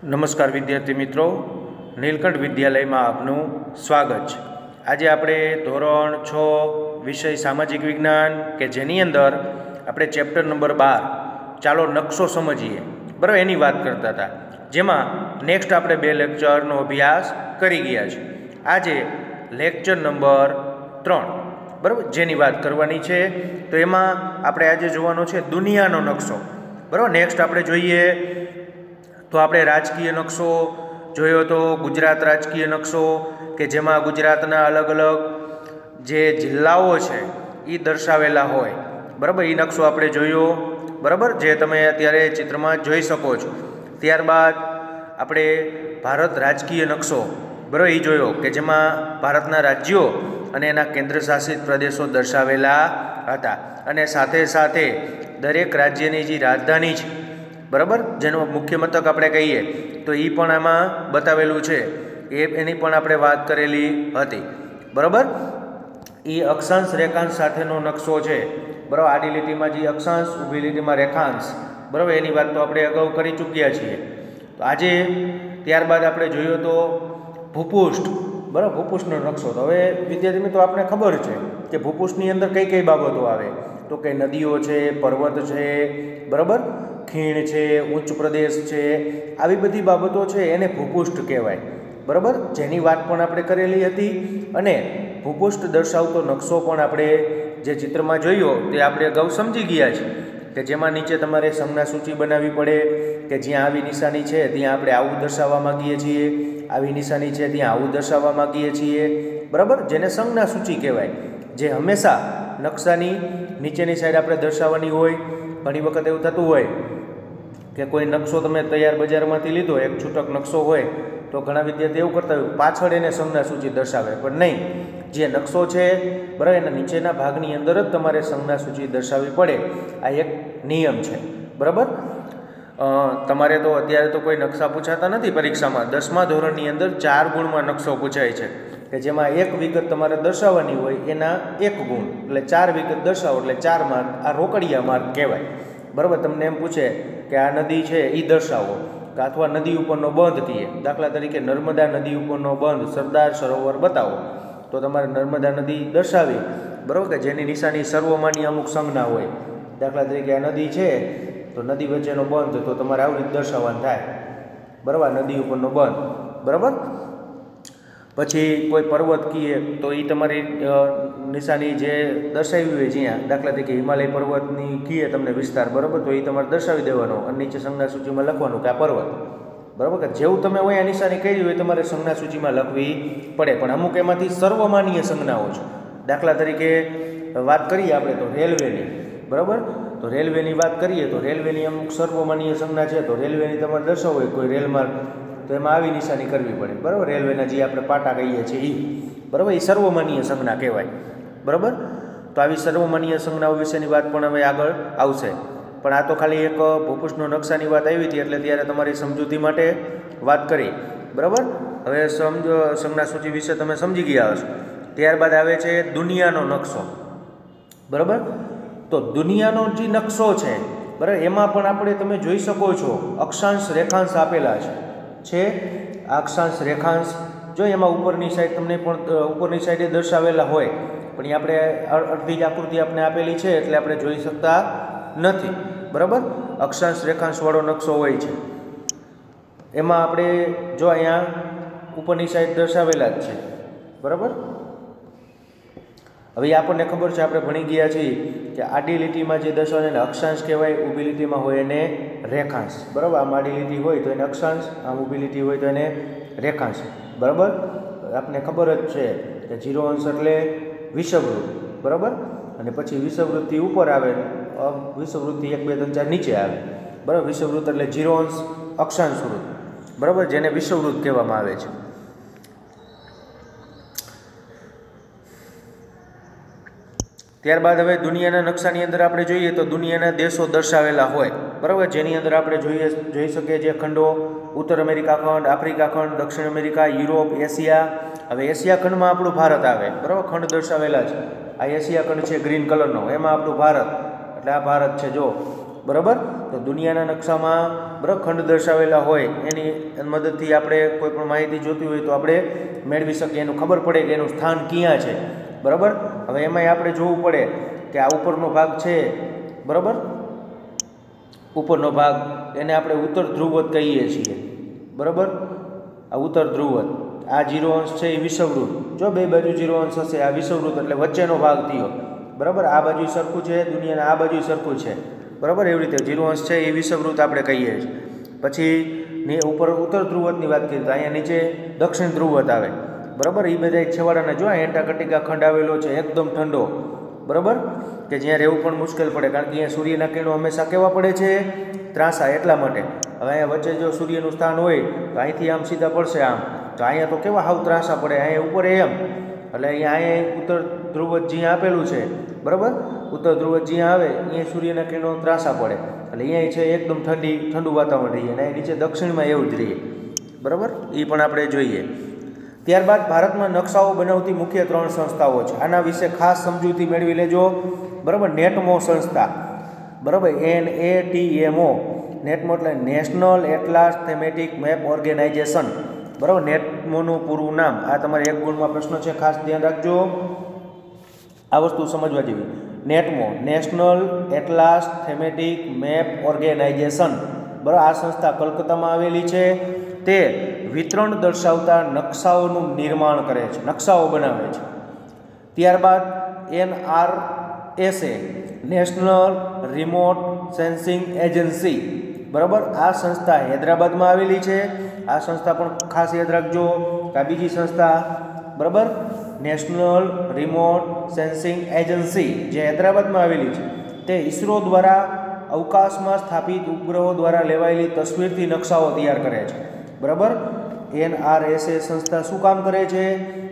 નમસ્કાર વિદ્યાર્થી મિત્રો, નીલકંઠ વિદ્યાલયમાં આપનું સ્વાગત છે। આજે આપણે ધોરણ 6 વિષય સામાજિક વિજ્ઞાન કે જેની અંદર આપણે ચેપ્ટર નંબર 12 ચાલો નકશો સમજીએ બરાબર એની વાત કરતા હતા, જેમાં નેક્સ્ટ આપણે 2 લેક્ચરનો અભ્યાસ કરી ગયા છે। આજે લેક્ચર નંબર 3 બરાબર જેની વાત કરવાની છે, તો એમાં આપણે આજે જોવાનો છે દુનિયાનો નકશો બરાબર। નેક્સ્ટ આપણે જોઈએ તો આપણે રાજકીય નકશો જોયો તો ગુજરાત રાજકીય નકશો કે જેમાં ગુજરાતના અલગ અલગ જે જિલ્લાઓ છે એ દર્શાવેલા હોય બરાબર, એ નકશો આપણે જોયો બરાબર, જે તમે અત્યારે ચિત્રમાં જોઈ શકો છો। ત્યારબાદ આપણે ભારત રાજકીય નકશો બરાબર એ જોયો કે જેમાં ભારતના રાજ્યો અને એના કેન્દ્ર શાસિત પ્રદેશો દર્શાવેલા હતા, અને સાથે સાથે દરેક રાજ્યની જે રાજધાની છે બરાબર, જેનો મુખ્ય મથક આપણે કહીએ તો એ પણ આમાં બતાવેલું છે, એની પણ આપણે વાત કરેલી હતી બરાબર। એ અક્ષાંશ રેખાંશ સાથેનો નકશો છે બરાબર, આડી લીટીમાં જે અક્ષાંશ, ઊભી લીટીમાં રેખાંશ બરાબર, એની વાત તો આપણે અગાઉ કરી ચૂક્યા છીએ। તો આજે ત્યારબાદ આપણે જોયો તો ભૂપૃષ્ઠ બરાબર, ભૂપૃષ્ઠનો નકશો। તો હવે વિદ્યાર્થી મિત્રો આપણે ખબર છે કે ભૂપૃષ્ઠની અંદર કઈ કઈ બાબતો આવે, તો કે નદીઓ છે, પર્વત છે બરાબર, ખીણ છે, ઉચ્ચ પ્રદેશ છે, આવી બધી બાબતો છે એને ભૂપૃષ્ઠ કહેવાય બરાબર, જેની વાત પણ આપણે કરેલી હતી। અને ભૂપૃષ્ઠ દર્શાવતો નકશો પણ આપણે જે ચિત્રમાં જોયો તે આપણે અગાઉ સમજી ગયા છે કે જેમાં નીચે તમારે સંજ્ઞા સૂચિ બનાવવી પડે કે જ્યાં આવી નિશાની છે ત્યાં આપણે આવું દર્શાવવા માગીએ છીએ, આવી નિશાની છે ત્યાં આવું દર્શાવવા માગીએ છીએ બરાબર, જેને સંજ્ઞા સૂચિ કહેવાય, જે હંમેશા નકશાની નીચેની સાઈડ આપણે દર્શાવવાની હોય। ઘણી વખત એવું થતું હોય કે કોઈ નકશો તમે તૈયાર બજારમાંથી લીધો, એક છૂટક નકશો હોય તો ઘણા વિદ્યાર્થી એવું કરતા હોય પાછળ એને સંજ્ઞા સૂચિ દર્શાવે, પણ નહીં, જે નકશો છે બરાબર એના નીચેના ભાગની અંદર જ તમારે સંજ્ઞા સૂચિ દર્શાવવી પડે, આ એક નિયમ છે બરાબર। તમારે તો અત્યારે તો કોઈ નકશા પૂછાતા નથી પરીક્ષામાં, 10મા ધોરણની અંદર 4 ગુણમાં નકશો પૂછાય છે કે જેમાં એક વિગત તમારે દર્શાવવાની હોય એના 1 ગુણ, એટલે 4 વિગત દર્શાવો એટલે 4 માર્ક, આ રોકડિયા માર્ક કહેવાય બરાબર। તમને એમ પૂછે કે આ નદી છે એ દર્શાવો, અથવા નદી ઉપરનો બંધ કહીએ, દાખલા તરીકે નર્મદા નદી ઉપરનો બંધ સરદાર સરોવર બતાવો, તો તમારે નર્મદા નદી દર્શાવી બરાબર, કે જેની નિશાની સર્વમાન્ય અમુક સંજ્ઞા હોય, દાખલા તરીકે આ નદી છે તો નદી વચ્ચેનો બંધ, તો તમારે આવી રીતે દર્શાવવાનું થાય બરાબર, નદી ઉપરનો બંધ બરાબર। પછી કોઈ પર્વત કહીએ તો એ તમારી નિશાની જે દર્શાવી હોય, જ્યાં દાખલા તરીકે હિમાલય પર્વતની કહીએ તમને વિસ્તાર બરાબર, તો એ તમારે દર્શાવી દેવાનો અને નીચે સંજ્ઞા સૂચિમાં લખવાનું કે આ પર્વત બરાબર, કે જેવું તમે હોય આ નિશાની કરી હોય તમારે સંજ્ઞા સૂચિમાં લખવી પડે, પણ અમુક એમાંથી સર્વમાન્ય સંજ્ઞાઓ છે। દાખલા તરીકે વાત કરીએ આપણે તો રેલવેની બરાબર, તો રેલવેની વાત કરીએ તો રેલવેની અમુક સર્વમાન્ય સંજ્ઞા છે, તો રેલવેની તમારે દર્શાવવું હોય કોઈ રેલમાર્ગ, તો એમાં આવી નિશાની કરવી પડે બરાબર, રેલવેના જે આપણે પાટા કહીએ છીએ એ બરાબર, એ સર્વમાન્ય સંજ્ઞા કહેવાય બરાબર। તો આવી સર્વમાન્ય સંજ્ઞાઓ વિશેની વાત પણ હવે આગળ આવશે, પણ આ તો ખાલી એક ભૂપૃષ્ઠનો નકશાની વાત આવી હતી એટલે ત્યારે તમારી સમજૂતી માટે વાત કરી બરાબર। હવે સંજ્ઞા સૂચિ વિશે તમે સમજી ગયા હશો। ત્યારબાદ આવે છે દુનિયાનો નકશો બરાબર, તો દુનિયાનો જે નકશો છે બરાબર, એમાં પણ આપણે તમે જોઈ શકો છો અક્ષાંશ રેખાંશ આપેલા છે અક્ષાંશ રેખાંશ, જો એમાં ઉપરની સાઈડ તમને પણ ઉપરની સાઈડે દર્શાવેલા હોય, પણ એ આપણે અડધી જ આકૃતિ આપણે આપેલી છે એટલે આપણે જોઈ શકતા નથી બરાબર। અક્ષાંશ રેખાંશવાળો નકશો હોય છે, એમાં આપણે જો અહીંયા ઉપરની સાઈડ દર્શાવેલા જ છે બરાબર। હવે આપણને ખબર છે, આપણે ભણી ગયા છીએ કે આડી લીટીમાં જે દર્શાવે એને અક્ષાંશ કહેવાય, ઊભી લીટીમાં હોય એને રેખાંશ બરાબર। આમ આડી લીટી હોય તો એને અક્ષાંશ, આમ ઊભી લીટી હોય તો એને રેખાંશ બરાબર। આપણને ખબર જ છે કે 0 અંશ એટલે વિષુવવૃત્ત બરાબર, અને પછી વિષુવવૃત્તથી ઉપર આવે, વિષુવવૃત્તથી 1 2 3 4 નીચે આવે બરાબર। વિષુવવૃત્ત એટલે 0 અંશ અક્ષાંશ વૃત્ત બરાબર, જેને વિષુવવૃત્ત કહેવામાં આવે છે। ત્યારબાદ હવે દુનિયાના નકશાની અંદર આપણે જોઈએ તો દુનિયાના દેશો દર્શાવેલા હોય બરાબર, જેની અંદર આપણે જોઈ શકીએ જે ખંડો ઉત્તર અમેરિકા ખંડ, આફ્રિકા ખંડ, દક્ષિણ અમેરિકા, યુરોપ, એશિયા। હવે એશિયા ખંડમાં આપણું ભારત આવે બરાબર, ખંડ દર્શાવેલા છે, આ એશિયા ખંડ છે ગ્રીન કલરનો, એમાં આપણું ભારત, એટલે આ ભારત છે જો બરાબર. તો દુનિયાના નકશામાં બરાબર ખંડ દર્શાવેલા હોય એની મદદથી આપણે કોઈ પણ માહિતી જોતી હોય તો આપણે મેળવી શકીએ, એનું ખબર પડે કે એનું સ્થાન ક્યાં છે. બરાબર. હવે એમાંય આપણે જોવું પડે કે આ ઉપરનો ભાગ છે, બરાબર, ઉપરનો ભાગ એને આપણે ઉત્તર ધ્રુવત કહીએ છીએ. બરાબર. આ ઉત્તર ધ્રુવત, આ 0 અંશ છે એ વિષુવવૃત્ત. જો બે બાજુ 0 અંશ હશે, આ વિષુવવૃત્ત એટલે વચ્ચેનો ભાગ થયો. બરાબર. આ બાજુ સરખું છે, દુનિયાના આ બાજુ સરખું છે. બરાબર. એવી રીતે 0 અંશ છે એ વિષુવવૃત્ત આપણે કહીએ છીએ. પછી ઉપર ઉત્તર ધ્રુવતની વાત કરીએ તો અહીંયા નીચે દક્ષિણ ધ્રુવત આવે. બરાબર. એ બધા છેવાડાના જો એન્ટાર્કટિકા ખંડ આવેલો છે એકદમ ઠંડો. બરાબર. કે જ્યાં રહેવું પણ મુશ્કેલ પડે, કારણ કે અહીંયા સૂર્યના કિરણો હંમેશા કેવા પડે છે? ત્રાંસા. એટલા માટે હવે અહીંયા વચ્ચે જો સૂર્યનું સ્થાન હોય તો અહીંથી આમ સીધા પડશે આમ, તો અહીંયા તો કેવા હાવ ત્રાંસા પડે, અહીંયા ઉપર એમ. એટલે અહીંયા ઉત્તર ધ્રુવત જ્યાં આપેલું છે, બરાબર, ઉત્તર ધ્રુવત જ્યાં આવે અહીંયા સૂર્યના કિરણો ત્રાંસા પડે, એટલે અહીંયા છે એકદમ ઠંડુ વાતાવરણ રહીએ, અને નીચે દક્ષિણમાં એવું જ રહીએ. બરાબર. એ પણ આપણે જોઈએ. ત્યારબાદ ભારતમાં નકશાઓ બનાવતી મુખ્ય 3 સંસ્થાઓ છે. આના વિશે ખાસ સમજૂતી મેળવી લેજો. બરાબર. નેટમો સંસ્થા, બરાબર, NATMO, નેટમો એટલે નેશનલ એટલાસ થેમેટિક મેપ ઓર્ગેનાઇઝેશન. બરાબર. નેટમોનું પૂરું નામ. આ તમારે એક ગુણમાં પ્રશ્ન છે, ખાસ ધ્યાન રાખજો. આ વસ્તુ સમજવા જેવી. નેટમો, નેશનલ એટલાસ થેમેટિક મેપ ઓર્ગેનાઇઝેશન. બરાબર. આ સંસ્થા કલકત્તામાં આવેલી છે. તે વિતરણ દર્શાવતા નકશાઓનું નિર્માણ કરે છે, નકશાઓ બનાવે છે. ત્યારબાદ NRSA, national remote sensing agency. બરાબર. આ સંસ્થા હૈદરાબાદમાં આવેલી છે. આ સંસ્થા પણ ખાસ યાદ રાખજો કે આ બીજી સંસ્થા, બરાબર, નેશનલ રિમોટ સેન્સિંગ એજન્સી જે હૈદરાબાદમાં આવેલી છે, તે ઇસરો દ્વારા અવકાશમાં સ્થાપિત ઉપગ્રહો દ્વારા લેવાયેલી તસવીરથી નકશાઓ તૈયાર કરે છે. બરાબર. NRSA સંસ્થા શું કામ કરે છે?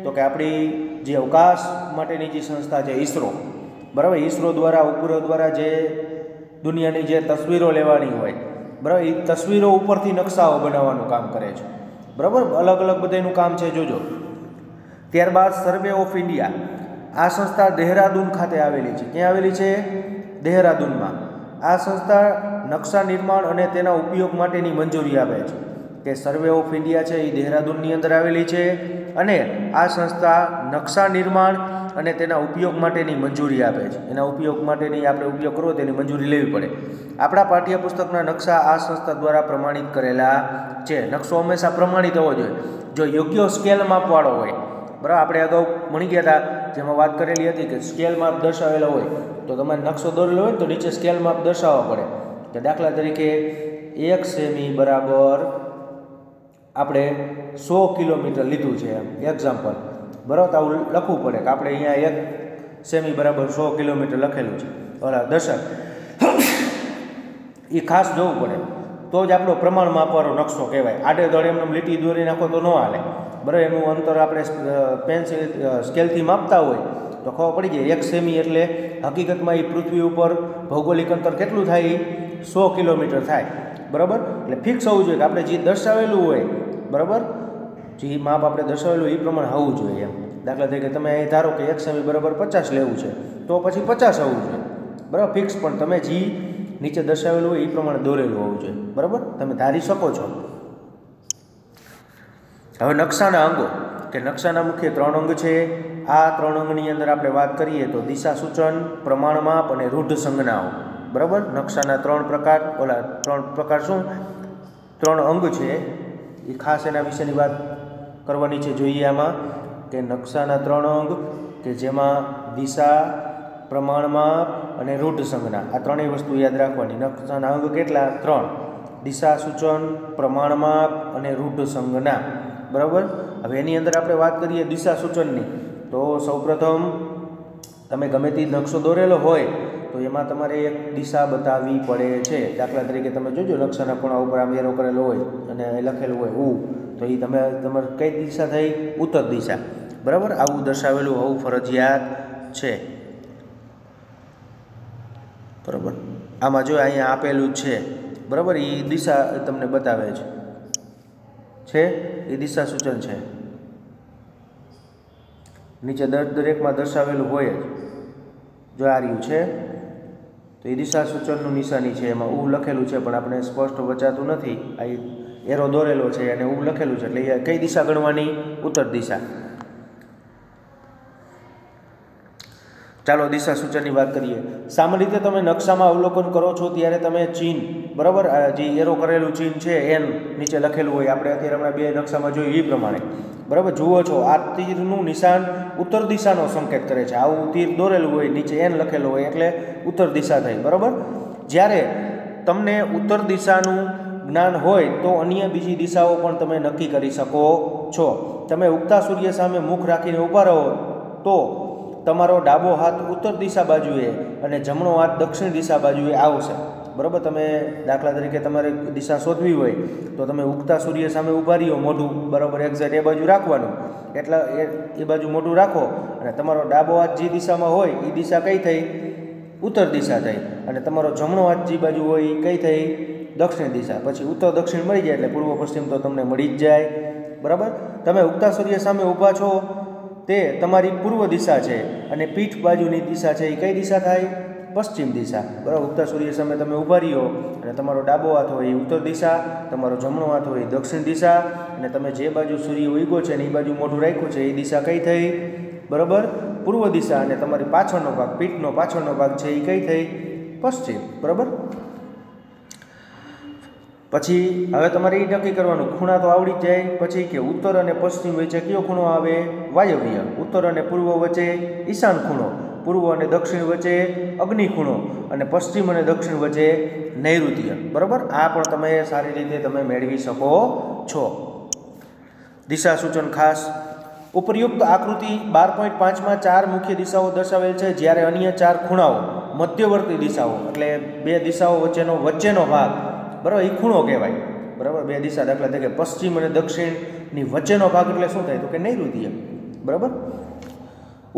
તો કે આપણી જે અવકાશ માટેની જે સંસ્થા છે ઇસરો, બરાબર, ઇસરો દ્વારા ઉપગ્રહ દ્વારા જે દુનિયાની જે તસવીરો લેવાની હોય, બરાબર, એ તસવીરો ઉપરથી નકશાઓ બનાવવાનું કામ કરે છે. બરાબર. અલગ અલગ બધાનું કામ છે, જોજો. ત્યારબાદ સર્વે ઓફ ઇન્ડિયા. આ સંસ્થા દહેરાદૂન ખાતે આવેલી છે. ક્યાં આવેલી છે? દહેરાદૂનમાં. આ સંસ્થા નકશા નિર્માણ અને તેના ઉપયોગ માટેની મંજૂરી આપે છે. કે સર્વે ઓફ ઇન્ડિયા છે એ દહેરાદૂનની અંદર આવેલી છે, અને આ સંસ્થા નકશા નિર્માણ અને તેના ઉપયોગ માટેની મંજૂરી આપે છે. એના ઉપયોગ માટેની આપણે ઉપયોગ કરવો તેની મંજૂરી લેવી પડે. આપણા પાઠ્યપુસ્તકના નકશા આ સંસ્થા દ્વારા પ્રમાણિત કરેલા છે. નકશો હંમેશા પ્રમાણિત હોવો જોઈએ. જો યોગ્ય સ્કેલ માપવાળો હોય, બરાબર, આપણે અગાઉ ભણી ગયા હતા જેમાં વાત કરેલી હતી કે સ્કેલ માપ દર્શાવેલો હોય તો તમારે નકશો દોરેલો હોય તો નીચે સ્કેલ માપ દર્શાવવા પડે. કે દાખલા તરીકે 1 સેમી બરાબર આપણે 100 કિલોમીટર લીધું છે, એમ એક્ઝામ્પલ. બરાબર. તો આવું લખવું પડે કે આપણે અહીંયા 1 સેમી બરાબર 100 કિલોમીટર લખેલું છે, બરાબર, દર્શક. એ ખાસ જોવું પડે તો જ આપણો પ્રમાણ માપવાનો નકશો કહેવાય. આડે દોડે એમને લીટી દોરી નાખો તો ન હાલે. બરાબર. એનું અંતર આપણે પેન્સિલ સ્કેલથી માપતા હોય તો ખબર પડી જાય 1 સેમી એટલે હકીકતમાં એ પૃથ્વી ઉપર ભૌગોલિક અંતર કેટલું થાય? 100 કિલોમીટર થાય. બરાબર. એટલે ફિક્સ હોવું જોઈએ કે આપણે જે દર્શાવેલું હોય, બરાબર, જે માપ આપણે દર્શાવેલું હોય એ પ્રમાણે હોવું જોઈએ. એમ દાખલા તરીકે તમે અહીં ધારો કે 1 સેમી બરાબર 50 લેવું છે તો પછી 50 હોવું જોઈએ. બરાબર. ફિક્સ. પણ તમે જે નીચે દર્શાવેલું હોય એ પ્રમાણે દોરેલું હોવું જોઈએ. બરાબર. તમે ધારી શકો છો. હવે નકશાના અંગો, કે નકશાના મુખ્ય 3 અંગ છે. આ 3 અંગની અંદર આપણે વાત કરીએ તો દિશા સૂચન, પ્રમાણ માપ અને રૂઢ સંજ્ઞાઓ. બરાબર. નકશાના 3 પ્રકાર, 3 પ્રકાર શું? 3 અંગ છે. એ ખાસ એના વિશેની વાત કરવાની છે. જોઈએ આમાં કે નકશાના 3 અંગ કે જેમાં દિશા, પ્રમાણ માપ અને રૂઢ સંજ્ઞા, આ ત્રણેય વસ્તુ યાદ રાખવાની. નકશાના અંગ કેટલા? 3. દિશા સૂચન, પ્રમાણ માપ અને રૂઢ સંજ્ઞા. બરાબર. હવે એની અંદર આપણે વાત કરીએ દિશા સૂચનની, તો સૌપ્રથમ તમે ગમે તે નકશો દોરેલો હોય તો એમાં તમારે એક દિશા બતાવવી પડે છે. દાખલા તરીકે તમે જોજો નકશાના ખૂણા ઉપર આમ એરો કરેલો હોય અને લખેલું હોય ઉ, તો એ તમારે કઈ દિશા થઈ? ઉત્તર દિશા. બરાબર. આવું દર્શાવેલું હોવું ફરજિયાત છે. બરાબર. આમાં જો અહીંયા આપેલું છે, બરાબર, એ દિશા તમને બતાવે છે, એ દિશા સૂચન છે. નીચે દરેકમાં દર્શાવેલું હોય જ. જો આ રહ્યું છે તો એ દિશા સૂચનનું નિશાની છે, એમાં ઉ લખેલું છે પણ આપણે સ્પષ્ટ વચાતું નથી. આ એરો દોરેલો છે અને ઉ લખેલું છે, એટલે એ કઈ દિશા ગણવાની? ઉત્તર દિશા. ચાલો દિશા સૂચનની વાત કરીએ. સામાન્ય રીતે તમે નકશામાં અવલોકન કરો છો ત્યારે તમે ચિહ્ન, બરાબર, જે એરો કરેલું ચિહ્ન છે એન નીચે લખેલું હોય, આપણે અત્યારે હમણાં બે નકશામાં જોયું એ પ્રમાણે, બરાબર, જુઓ છો આ તીરનું નિશાન ઉત્તર દિશાનો સંકેત કરે છે. આવું તીર દોરેલું હોય, નીચે એન લખેલું હોય એટલે ઉત્તર દિશા થઈ, બરાબર. જ્યારે તમને ઉત્તર દિશાનું જ્ઞાન હોય તો અન્ય બીજી દિશાઓ પણ તમે નક્કી કરી શકો છો. તમે ઉગતા સૂર્ય સામે મુખ રાખીને ઊભા રહો તો તમારો ડાબો હાથ ઉત્તર દિશા બાજુએ અને જમણો હાથ દક્ષિણ દિશા બાજુએ આવશે, બરાબર. તમે દાખલા તરીકે તમારે દિશા શોધવી હોય તો તમે ઉગતા સૂર્ય સામે ઊભા રહ્યો, મોઢું બરાબર એક્ઝેક્ટ એ બાજુ રાખવાનું, એટલે એ બાજુ મોઢું રાખો અને તમારો ડાબો હાથ જે દિશામાં હોય એ દિશા કઈ થઈ? ઉત્તર દિશા થઈ. અને તમારો જમણો હાથ જે બાજુ હોય એ કઈ થઈ? દક્ષિણ દિશા. પછી ઉત્તર દક્ષિણ મળી જાય એટલે પૂર્વ પશ્ચિમ તો તમને મળી જ જાય, બરાબર. તમે ઉગતા સૂર્ય સામે ઊભા છો તે તમારી પૂર્વ દિશા છે અને પીઠ બાજુની દિશા છે એ કઈ દિશા થાય? પશ્ચિમ દિશા, બરાબર. ઉગતા સૂર્ય સામે તમે ઊભા રહ્યો અને તમારો ડાબો હાથ હોય એ ઉત્તર દિશા, તમારો જમણો હાથ હોય એ દક્ષિણ દિશા, અને તમે જે બાજુ સૂર્ય ઉગ્યો છે ને એ બાજુ મોઢું રાખ્યું છે એ દિશા કઈ થઈ? બરાબર, પૂર્વ દિશા. અને તમારી પાછળનો ભાગ, પીઠનો પાછળનો ભાગ છે એ કઈ થઈ? પશ્ચિમ, બરાબર. પછી હવે તમારે એ નક્કી કરવાનું, ખૂણા તો આવડી જ જાય. પછી કે ઉત્તર અને પશ્ચિમ વચ્ચે કયો ખૂણો આવે? વાયવ્ય. ઉત્તર અને પૂર્વ વચ્ચે ઈશાન ખૂણો, પૂર્વ અને દક્ષિણ વચ્ચે અગ્નિ ખૂણો, અને પશ્ચિમ અને દક્ષિણ વચ્ચે નૈઋત્ય, બરાબર. આ પણ તમે સારી રીતે તમે મેળવી શકો છો. દિશા સૂચન ખાસ ઉપયુક્ત આકૃતિ 12.5માં 4 મુખ્ય દિશાઓ દર્શાવેલ છે, જ્યારે અન્ય 4 ખૂણાઓ મધ્યવર્તી દિશાઓ, એટલે બે દિશાઓ વચ્ચેનો ભાગ, બરાબર, એ ખૂણો કહેવાય, બરાબર. બે દિશા દાખલા તરીકે પશ્ચિમ અને દક્ષિણની વચ્ચેનો ભાગ એટલે શું થાય? તો કે નૈઋત્ય, બરાબર.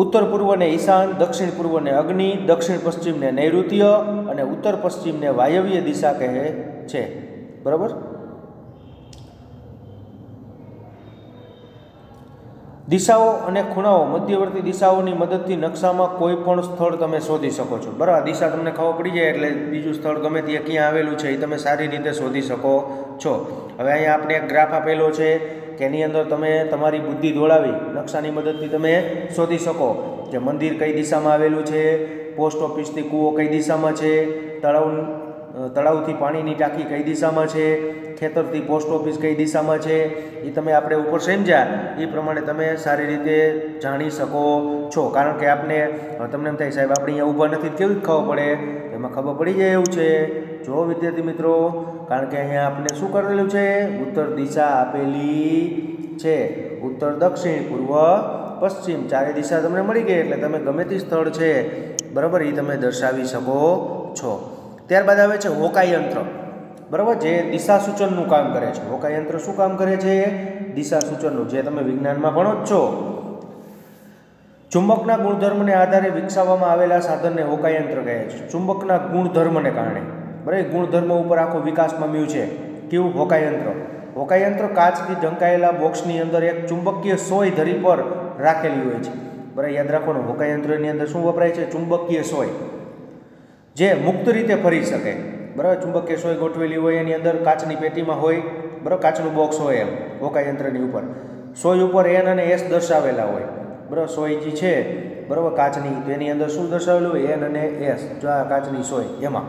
ઉત્તર પૂર્વને ઈશાન, દક્ષિણ પૂર્વને અગ્નિ, દક્ષિણ પશ્ચિમને નૈઋત્ય અને ઉત્તર પશ્ચિમને વાયવ્ય દિશા કહે છે, બરાબર. દિશાઓ અને ખૂણાઓ મધ્યવર્તી દિશાઓની મદદથી નકશામાં કોઈ પણ સ્થળ તમે શોધી શકો છો, બરાબર. દિશા તમને ખબર પડી જાય એટલે બીજું સ્થળ ગમે ત્યાં ક્યાં આવેલું છે એ તમે સારી રીતે શોધી શકો છો. હવે અહીંયા આપણે એક ગ્રાફ આપેલો છે કે એની અંદર તમે તમારી બુદ્ધિ દોડાવી નકશાની મદદથી તમે શોધી શકો કે મંદિર કઈ દિશામાં આવેલું છે, પોસ્ટ ઓફિસથી કૂવો કઈ દિશામાં છે, તળાવથી પાણીની ટાંકી કઈ દિશામાં છે, ખેતરથી પોસ્ટ ઓફિસ કઈ દિશામાં છે, એ તમે આપણે ઉપર સમજ્યા એ પ્રમાણે તમે સારી રીતે જાણી શકો છો. કારણ કે તમને એમ થાય સાહેબ આપણે અહીંયા ઊભા નથી, કેવી ખબર પડે? એમાં ખબર પડી જાય એવું છે. જો વિદ્યાર્થી મિત્રો, કારણ કે અહીંયા આપણે શું કરેલું છે? ઉત્તર દિશા આપેલી છે, ઉત્તર, દક્ષિણ, પૂર્વ, પશ્ચિમ, ચારે દિશા તમને મળી ગઈ એટલે તમે ગમે તે સ્થળ છે, બરાબર, એ તમે દર્શાવી શકો છો. ત્યારબાદ આવે છે હોકાયંત્ર, બરાબર, જે દિશા સૂચનનું કામ કરે છે. હોકાયંત્ર શું કામ કરે છે? દિશા સૂચનનું, જે તમે વિજ્ઞાનમાં ભણો જ છો. ચુંબકના ગુણધર્મને આધારે વિકસાવવામાં આવેલા સાધનને હોકાયંત્ર કહે છે. ચુંબકના ગુણધર્મને કારણે, બરાબર, ગુણધર્મ ઉપર આખો વિકાસ પામ્યું છે. કેવું? હોકાયંત્ર. હોકાયંત્ર કાચથી ઢંકાયેલા બોક્સની અંદર એક ચુંબકીય સોય ધરી પર રાખેલી હોય છે, બરાબર. યાદ રાખવાનું, હોકાયંત્રની અંદર શું વપરાય છે? ચુંબકીય સોય, જે મુક્ત રીતે ફરી શકે, બરાબર. ચુંબકીય સોય ગોઠવેલી હોય એની અંદર કાચની પેટીમાં હોય, બરાબર, કાચનું બોક્સ હોય એમ. હોકાયંત્રની ઉપર સોય ઉપર એન અને એસ દર્શાવેલા હોય, બરાબર. સોય જે છે, બરાબર, કાચની, તો એની અંદર શું દર્શાવેલું હોય? એન અને એસ. જો આ કાચની સોય, એમાં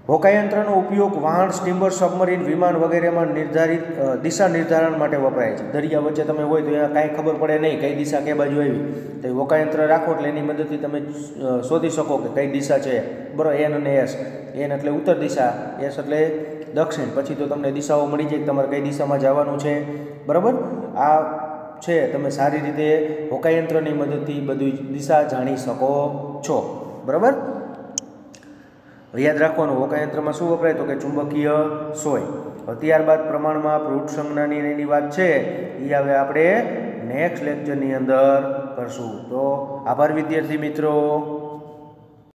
હોકાયંત્રનો ઉપયોગ વાહન, સ્ટીમર, સબમરીન, વિમાન વગેરેમાં નિર્ધારિત દિશા નિર્ધારણ માટે વપરાય છે. દરિયા વચ્ચે તમે હોય તો અહીંયા કાંઈ ખબર પડે નહીં કઈ દિશા કે બાજુ આવી, તો હોકાયંત્ર રાખો એટલે એની મદદથી તમે શોધી શકો કે કઈ દિશા છે, બરાબર. એન અને એસ. એન એટલે ઉત્તર દિશા, એસ એટલે દક્ષિણ. પછી તો તમને દિશાઓ મળી જાય તમારે કઈ દિશામાં જવાનું છે, બરાબર. આ છે તમે સારી રીતે હોકાયંત્રની મદદથી બધી દિશા જાણી શકો છો, બરાબર. યાદ રાખવાનું, હોકાયંત્રમાં શું વપરાય? તો કે ચુંબકીય સોય. ત્યારબાદ પ્રમાણમાં પૃષ્ઠ સંજ્ઞાની એની વાત છે એ હવે આપણે નેક્સ્ટ લેક્ચરની અંદર કરશું. તો આભાર વિદ્યાર્થી મિત્રો.